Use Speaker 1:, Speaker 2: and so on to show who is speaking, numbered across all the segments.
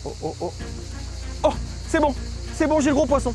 Speaker 1: Oh, oh, oh. Oh, c'est bon, j'ai le gros poisson.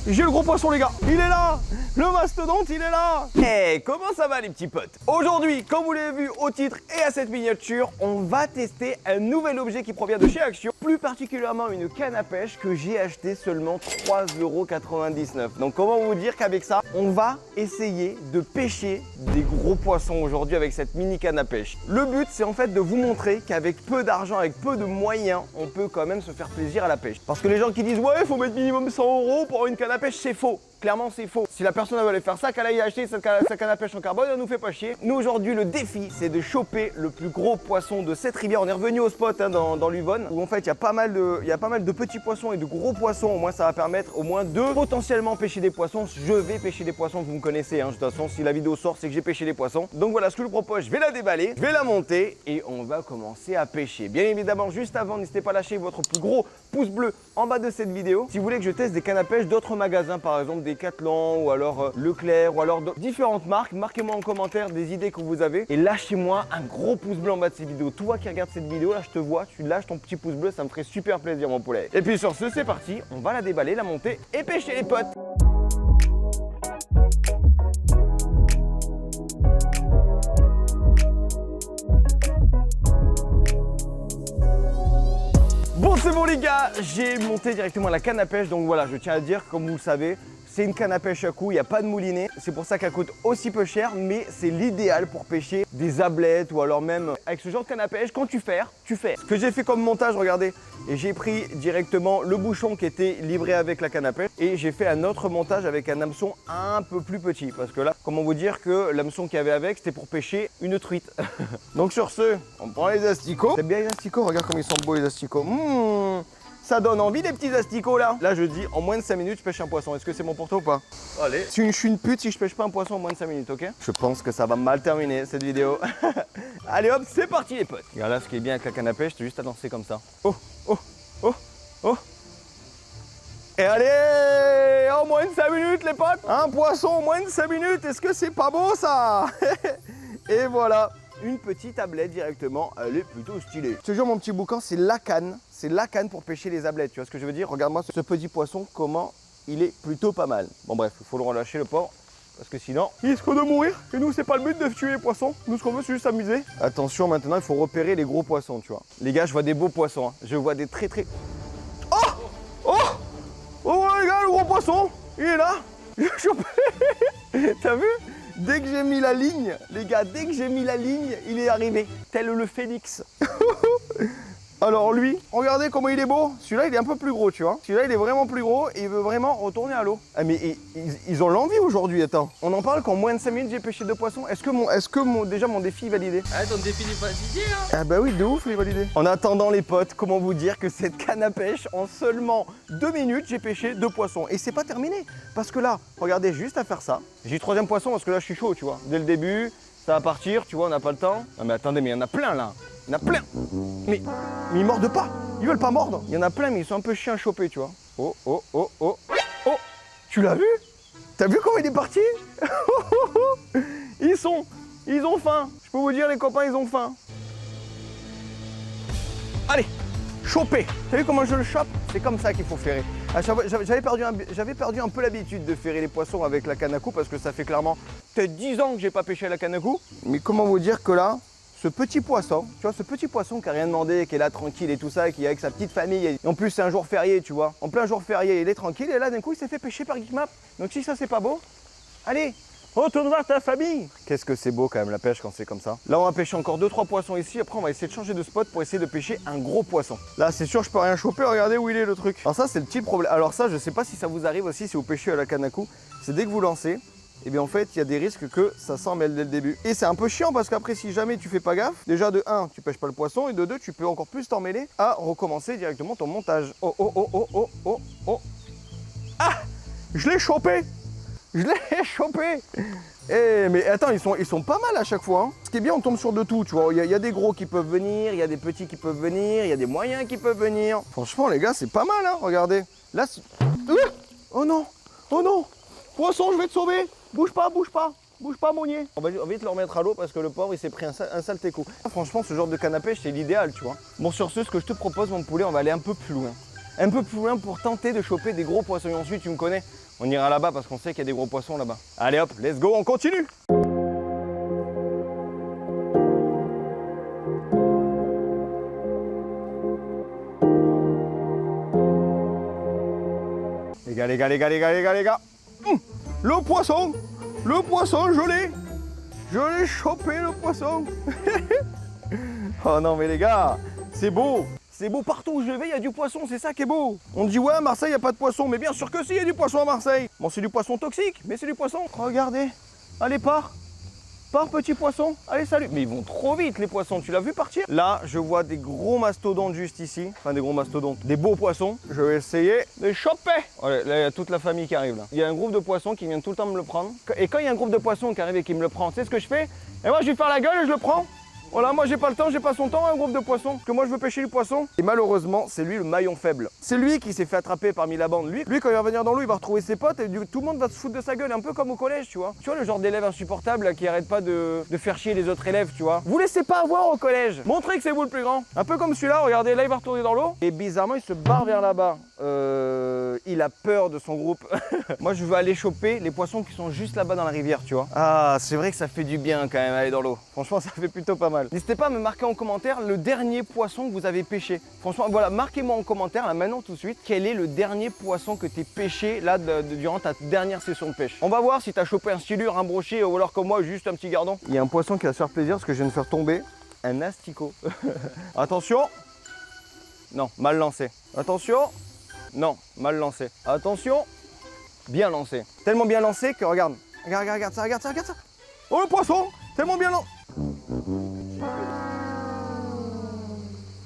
Speaker 1: J'ai le gros poisson les gars, il est là. Le mastodonte il est là. Hey, comment ça va les petits potes? Aujourd'hui, comme vous l'avez vu au titre et à cette miniature, on va tester un nouvel objet qui provient de chez Action. Plus particulièrement une canne à pêche que j'ai acheté seulement 3,99 €. Donc comment vous dire qu'avec ça, on va essayer de pêcher des gros poissons aujourd'hui avec cette mini canne à pêche. Le but c'est en fait de vous montrer qu'avec peu d'argent, avec peu de moyens, on peut quand même se faire plaisir à la pêche. Parce que les gens qui disent ouais, il faut mettre minimum 100 € pour une canne à pêche, c'est faux. Clairement, c'est faux. Si la personne veut aller faire ça, qu'elle aille acheter sa canne à pêche en carbone, elle nous fait pas chier. Nous, aujourd'hui, le défi, c'est de choper le plus gros poisson de cette rivière. On est revenu au spot hein, dans l'Yvonne, où en fait, il y a pas mal de petits poissons et de gros poissons. Au moins, ça va permettre au moins de potentiellement pêcher des poissons. Je vais pêcher des poissons, vous me connaissez. Hein. De toute façon, si la vidéo sort, c'est que j'ai pêché des poissons. Donc voilà, ce que je vous propose, je vais la déballer, je vais la monter et on va commencer à pêcher. Bien évidemment, juste avant, n'hésitez pas à lâcher votre plus gros pouce bleu en bas de cette vidéo. Si vous voulez que je teste des cannes à pêche d'autres magasins, par exemple des Decathlon ou alors Leclerc ou alors différentes marques, marquez-moi en commentaire des idées que vous avez et lâchez-moi un gros pouce bleu en bas de cette vidéo. Toi qui regardes cette vidéo là, je te vois, tu lâches ton petit pouce bleu, ça me ferait super plaisir mon poulet. Et puis sur ce, c'est parti, on va la déballer, la monter et pêcher les potes. Bon c'est bon les gars, j'ai monté directement la canne à pêche, donc voilà, je tiens à dire, comme vous le savez, c'est une canne à pêche à coup, il n'y a pas de moulinet, c'est pour ça qu'elle coûte aussi peu cher, mais c'est l'idéal pour pêcher des ablettes ou alors même avec ce genre de canne à pêche, quand tu fais. Ce que j'ai fait comme montage, regardez, et j'ai pris directement le bouchon qui était livré avec la canne à pêche et j'ai fait un autre montage avec un hameçon un peu plus petit parce que là, comment vous dire que l'hameçon qu'il y avait avec, c'était pour pêcher une truite. Donc sur ce, on prend les asticots. T'aimes bien les asticots? Regarde comme ils sont beaux les asticots. Ça donne envie les petits asticots là. Là je dis en moins de 5 minutes je pêche un poisson. Est-ce que c'est bon pour toi ou pas? Allez. Je suis une pute si je pêche pas un poisson en moins de 5 minutes, ok? Je pense que ça va mal terminer cette vidéo. Allez hop, c'est parti les potes. Regarde là, ce qui est bien avec la canne à pêche, c'est juste à lancer comme ça. Oh, oh, oh, oh. Et allez, en moins de 5 minutes les potes. Un poisson en moins de 5 minutes, est-ce que c'est pas beau ça? Et voilà. Une petite ablette directement, elle est plutôt stylée. Je te jure mon petit boucan, c'est la canne pour pêcher les ablettes, tu vois ce que je veux dire? Regarde-moi ce petit poisson, comment il est plutôt pas mal. Bon bref, il faut le relâcher le porc, parce que sinon, il risque de mourir. Et nous, c'est pas le but de tuer les poissons, nous ce qu'on veut c'est juste s'amuser. Attention maintenant, il faut repérer les gros poissons, tu vois. Les gars, je vois des beaux poissons, hein. Je vois des très... Oh! Oh! Oh les gars, le gros poisson, il est là. J'ai chopé. T'as vu? Dès que j'ai mis la ligne, les gars, dès que j'ai mis la ligne, il est arrivé, tel le phénix. Alors lui, regardez comment il est beau. Celui-là, il est un peu plus gros, tu vois. Celui-là, il est vraiment plus gros et il veut vraiment retourner à l'eau. Ah mais ils ont l'envie aujourd'hui, attends. On en parle qu'en moins de 5 minutes, j'ai pêché 2 poissons. Est-ce que déjà mon défi est validé?
Speaker 2: Ah, ton défi est validé, hein?
Speaker 1: Ah bah oui, de ouf, il est validé. En attendant les potes, comment vous dire que cette canne à pêche, en seulement 2 minutes, j'ai pêché 2 poissons. Et c'est pas terminé. Parce que là, regardez, juste à faire ça, j'ai le 3e poisson parce que là, je suis chaud, tu vois. Dès le début, ça va partir, tu vois, on n'a pas le temps. Non mais attendez, mais il y en a plein là. Il y en a plein. Mais ils mordent pas. Ils veulent pas mordre. Il y en a plein, mais ils sont un peu chiants à choper, tu vois. Oh, oh, oh, oh. Oh, tu l'as vu? T'as vu comment il est parti? Ils ont faim. Je peux vous dire, les copains, ils ont faim. Allez, choper. T'as vu comment je le chope? C'est comme ça qu'il faut ferrer. J'avais perdu un peu l'habitude de ferrer les poissons avec la canne à coups parce que ça fait clairement peut-être 10 ans que j'ai pas pêché à la canne à coups. Mais comment vous dire que là, ce petit poisson, tu vois, ce petit poisson qui a rien demandé, qui est là tranquille et tout ça, qui est avec sa petite famille, et en plus c'est un jour férié, tu vois, en plein jour férié, il est tranquille, et là d'un coup il s'est fait pêcher par Geekmap. Donc si ça c'est pas beau, allez, retourne voir ta famille. Qu'est-ce que c'est beau quand même la pêche quand c'est comme ça. Là on va pêcher encore 2-3 poissons ici, après on va essayer de changer de spot pour essayer de pêcher un gros poisson. Là c'est sûr je peux rien choper, regardez où il est le truc. Alors ça c'est le petit problème, alors ça je sais pas si ça vous arrive aussi si vous pêchez à la canne à coups, c'est dès que vous lancez, et bien en fait il y a des risques que ça s'emmêle dès le début. Et c'est un peu chiant parce qu'après si jamais tu fais pas gaffe, déjà de 1 tu pêches pas le poisson et de 2 tu peux encore plus t'emmêler à recommencer directement ton montage. Oh oh oh oh oh oh oh. Ah, je l'ai chopé. Je l'ai chopé. Eh mais attends, ils sont pas mal à chaque fois. Hein. Ce qui est bien, on tombe sur de tout, tu vois. Il y a des gros qui peuvent venir, il y a des petits qui peuvent venir, il y a des moyens qui peuvent venir. Franchement les gars, c'est pas mal, hein. Regardez. Là, oh non, oh non. Poisson, je vais te sauver. Bouge pas, bouge pas. bouge pas Monnier. On va vite le remettre à l'eau parce que le pauvre il s'est pris un saleté coup. Franchement ce genre de canne à pêche c'est l'idéal tu vois. Bon sur ce que je te propose mon poulet, on va aller un peu plus loin. Un peu plus loin pour tenter de choper des gros poissons. Et ensuite tu me connais, on ira là-bas parce qu'on sait qu'il y a des gros poissons là-bas. Allez hop, let's go, on continue. Les gars, les gars. Le poisson, je l'ai chopé le poisson. Oh non mais les gars, c'est beau partout où je vais, il y a du poisson, c'est ça qui est beau. On dit ouais, à Marseille, il n'y a pas de poisson, mais bien sûr que si, il y a du poisson à Marseille. Bon, c'est du poisson toxique, mais c'est du poisson. Regardez, allez pars petit poisson, allez salut. Mais ils vont trop vite les poissons, tu l'as vu partir? Là, je vois des gros mastodontes juste ici, enfin des gros mastodontes, des beaux poissons. Je vais essayer de les choper. Allez, là, il y a toute la famille qui arrive là. Il y a un groupe de poissons qui vient tout le temps me le prendre. Et quand il y a un groupe de poissons qui arrive et qui me le prend, tu sais ce que je fais? Et moi, je vais faire la gueule et je le prends. Voilà, moi j'ai pas le temps, j'ai pas son temps, un groupe de poissons, parce que moi je veux pêcher du poisson. Et malheureusement, c'est lui le maillon faible. C'est lui qui s'est fait attraper parmi la bande. Lui quand il va venir dans l'eau, il va retrouver ses potes et tout le monde va se foutre de sa gueule, un peu comme au collège, tu vois. Tu vois le genre d'élève insupportable là, qui arrête pas de faire chier les autres élèves, tu vois. Vous laissez pas avoir au collège. Montrez que c'est vous le plus grand. Un peu comme celui-là, regardez, là il va retourner dans l'eau. Et bizarrement, il se barre vers là-bas. Il a peur de son groupe. Moi je veux aller choper les poissons qui sont juste là-bas dans la rivière, tu vois. Ah, c'est vrai que ça fait du bien quand même aller dans l'eau. Franchement, ça fait plutôt pas mal. N'hésitez pas à me marquer en commentaire le dernier poisson que vous avez pêché. Franchement, voilà, marquez-moi en commentaire là maintenant tout de suite quel est le dernier poisson que tu as pêché là durant ta dernière session de pêche. On va voir si tu as chopé un silure, un brochet ou alors comme moi juste un petit gardon. Il y a un poisson qui va se faire plaisir parce que je viens de faire tomber un asticot. Attention. Non, mal lancé. Attention. Non, mal lancé. Attention. Bien lancé. Tellement bien lancé que regarde. Regarde ça. Oh le poisson. Tellement bien lancé.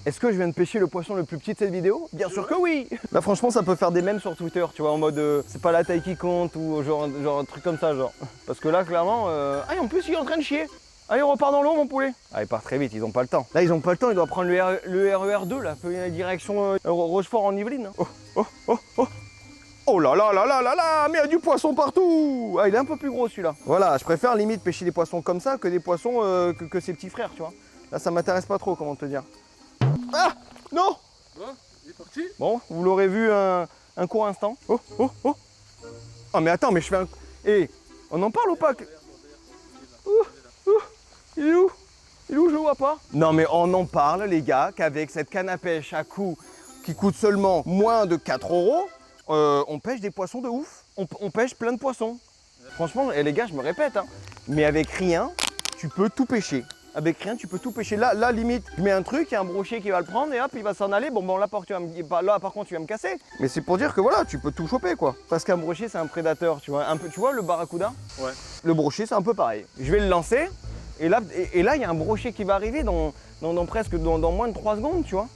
Speaker 1: Est-ce que je viens de pêcher le poisson le plus petit de cette vidéo? Bien sûr que oui. Là franchement ça peut faire des mèmes sur Twitter, tu vois, en mode c'est pas la taille qui compte ou genre un truc comme ça genre. Parce que là clairement, ah et en plus il est en train de chier. Allez on repart dans l'eau mon poulet. Ah il part très vite, ils ont pas le temps. Là ils ont pas le temps, ils doivent prendre le RER2 là, direction Rochefort en Yvelines. Oh là là, mais il y a du poisson partout. Ah il est un peu plus gros celui-là. Voilà, je préfère limite pêcher des poissons comme ça que des poissons que ses petits frères, tu vois. Là ça m'intéresse pas trop, comment te dire. Ah non.
Speaker 2: Bon, il est parti.
Speaker 1: Bon, vous l'aurez vu un court instant. Oh mais attends, mais je fais un... Eh, on en parle ou pas? Il est où? Je le vois pas. Non mais on en parle les gars, qu'avec cette canne à pêche à coup qui coûte seulement moins de 4 €, on pêche des poissons de ouf. On pêche plein de poissons. Franchement, les gars, je me répète, hein, mais avec rien, tu peux tout pêcher. Avec rien, tu peux tout pêcher. Là, limite, je mets un truc, il y a un brochet qui va le prendre et hop, il va s'en aller. Bon, là, par contre, tu vas me casser. Mais c'est pour dire que voilà, tu peux tout choper, quoi. Parce qu'un brochet, c'est un prédateur, tu vois. Un peu, tu vois, le barracuda?
Speaker 2: Ouais.
Speaker 1: Le brochet, c'est un peu pareil. Je vais le lancer et là, il y a un brochet qui va arriver dans moins de 3 secondes, tu vois.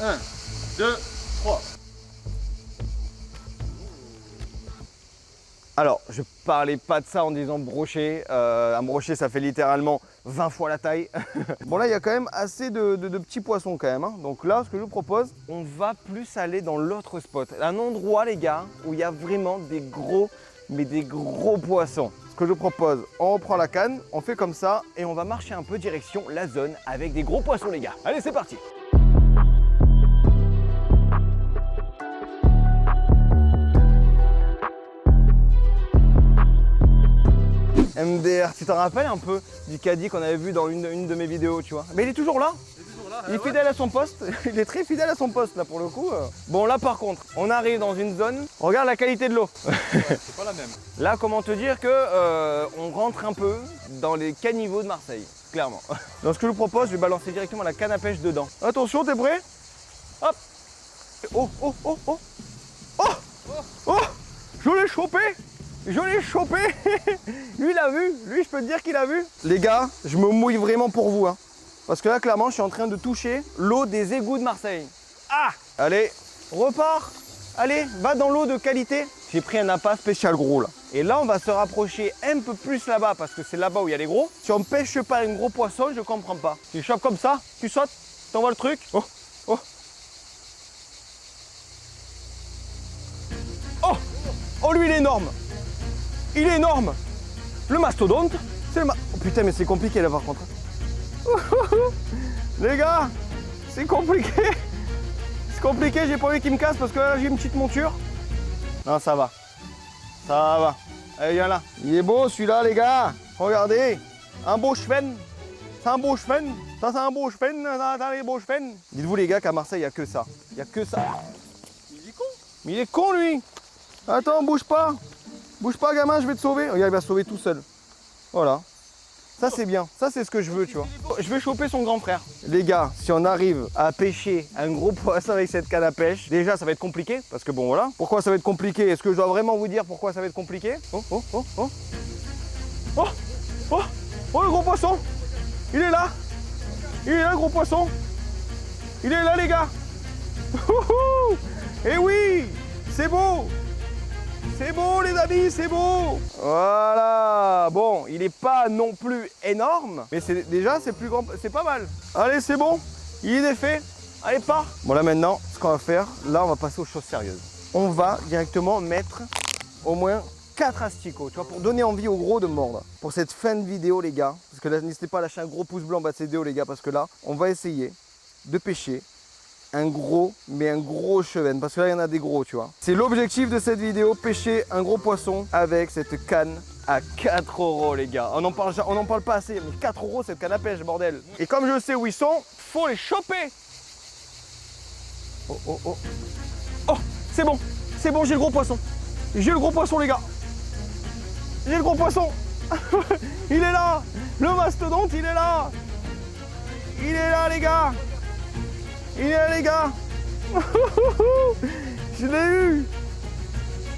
Speaker 2: 1, 2, 3.
Speaker 1: Alors, je parlais pas de ça en disant brochet. Un brochet, ça fait littéralement 20 fois la taille. Bon, là, il y a quand même assez de petits poissons quand même, hein. Donc là, ce que je vous propose, on va plus aller dans l'autre spot. Un endroit, les gars, où il y a vraiment des gros poissons. Ce que je vous propose, on reprend la canne, on fait comme ça et on va marcher un peu direction la zone avec des gros poissons, les gars. Allez, c'est parti! MDR, tu t'en rappelles un peu du caddie qu'on avait vu dans une de mes vidéos, tu vois? Mais il est toujours là. Il est fidèle à son poste. Il est très fidèle à son poste là pour le coup. Bon là par contre, on arrive dans une zone. Regarde la qualité de l'eau.
Speaker 2: Ouais, c'est pas la même.
Speaker 1: Là, comment te dire que on rentre un peu dans les caniveaux de Marseille, clairement. Donc ce que je vous propose, je vais balancer directement la canne à pêche dedans. Attention, t'es prêt? Hop. Oh. Je l'ai chopé. Lui, il a vu. Lui, je peux te dire qu'il a vu. Les gars, je me mouille vraiment pour vous, hein. Parce que là, clairement, je suis en train de toucher l'eau des égouts de Marseille. Ah! Allez, repars. Allez, va dans l'eau de qualité. J'ai pris un appât spécial gros, là. Et là, on va se rapprocher un peu plus là-bas, parce que c'est là-bas où il y a les gros. Si on ne pêche pas un gros poisson, je comprends pas. Tu chopes comme ça, tu sautes, t'envoies le truc. Oh, lui, il est énorme. Il est énorme. Le mastodonte. Oh, putain, mais c'est compliqué là par contre. Les gars, c'est compliqué. C'est compliqué, j'ai pas envie qu'il me casse parce que là j'ai une petite monture. Non, ça va. Ça va. Allez, viens là. Il est beau celui-là, les gars. Regardez. Un beau cheven. C'est un beau cheven. Ça, c'est un beau cheven. Dans les beaux cheven. Dites-vous, les gars, qu'à Marseille, il n'y a que ça. Il n'y a que ça.
Speaker 2: Il est con.
Speaker 1: Mais il est con, lui. Attends, bouge pas. Bouge pas, gamin, je vais te sauver. Regarde, il va se sauver tout seul. Voilà. Ça, c'est bien. Ça, c'est ce que je veux, tu vois. Je vais choper son grand frère. Les gars, si on arrive à pêcher un gros poisson avec cette canne à pêche, déjà, ça va être compliqué. Parce que bon, voilà. Pourquoi ça va être compliqué? Est-ce que je dois vraiment vous dire pourquoi ça va être compliqué? Oh, oh, oh, oh. Oh, oh, oh, le gros poisson. Il est là. Il est là, le gros poisson. Il est là, les gars. Et oui, c'est beau. C'est beau les amis, c'est beau. Voilà. Bon, il n'est pas non plus énorme, mais déjà c'est plus grand, c'est pas mal. Allez, c'est bon. Il est défait. Allez, part. Bon là maintenant, ce qu'on va faire, là on va passer aux choses sérieuses. On va directement mettre au moins 4 asticots, tu vois, pour donner envie au gros de mordre. Pour cette fin de vidéo les gars, parce que là n'hésitez pas à lâcher un gros pouce blanc en bas de cette vidéo les gars, parce que là on va essayer de pêcher un gros, mais un gros cheven, parce que là il y en a des gros, tu vois. C'est l'objectif de cette vidéo, pêcher un gros poisson avec cette canne à 4 € les gars. On n'en parle pas assez, mais 4 € cette canne à pêche, bordel. Et comme je sais où ils sont, faut les choper. Oh, oh, oh. Oh, c'est bon, j'ai le gros poisson. J'ai le gros poisson les gars. J'ai le gros poisson. Il est là. Le mastodonte, il est là. Il est là les gars. Il est là les gars. Je l'ai eu.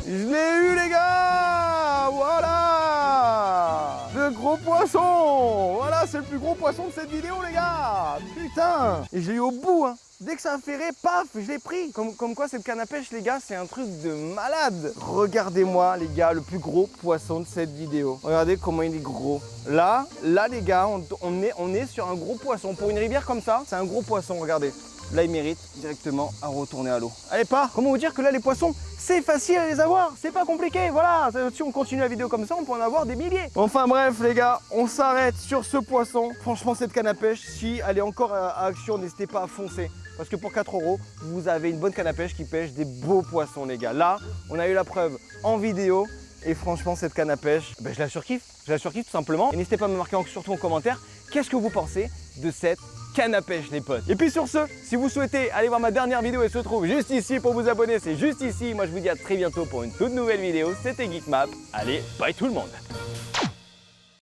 Speaker 1: Je l'ai eu les gars. Voilà. Le gros poisson. Voilà, c'est le plus gros poisson de cette vidéo les gars. Putain. Et je l'ai eu au bout hein. Dès que ça a ferré, paf, je l'ai pris. Comme quoi cette canne à pêche les gars, c'est un truc de malade. Regardez-moi les gars, le plus gros poisson de cette vidéo. Regardez comment il est gros. Là les gars, on est sur un gros poisson. Pour une rivière comme ça, c'est un gros poisson, regardez. Là, il mérite directement à retourner à l'eau. Allez, pas. Comment vous dire que là, les poissons, c'est facile à les avoir. C'est pas compliqué. Voilà. Si on continue la vidéo comme ça, on peut en avoir des milliers. Enfin, bref, les gars, on s'arrête sur ce poisson. Franchement, cette canne à pêche, si elle est encore à action, n'hésitez pas à foncer. Parce que pour 4 €, vous avez une bonne canne à pêche qui pêche des beaux poissons, les gars. Là, on a eu la preuve en vidéo. Et franchement, cette canne à pêche, ben, je la surkiffe. Je la surkiffe tout simplement. Et n'hésitez pas à me marquer surtout en commentaire qu'est-ce que vous pensez de cette canne à pêche les potes. Et puis sur ce, si vous souhaitez aller voir ma dernière vidéo, elle se trouve juste ici pour vous abonner, c'est juste ici. Moi je vous dis à très bientôt pour une toute nouvelle vidéo. C'était Geekmap. Allez, bye tout le monde.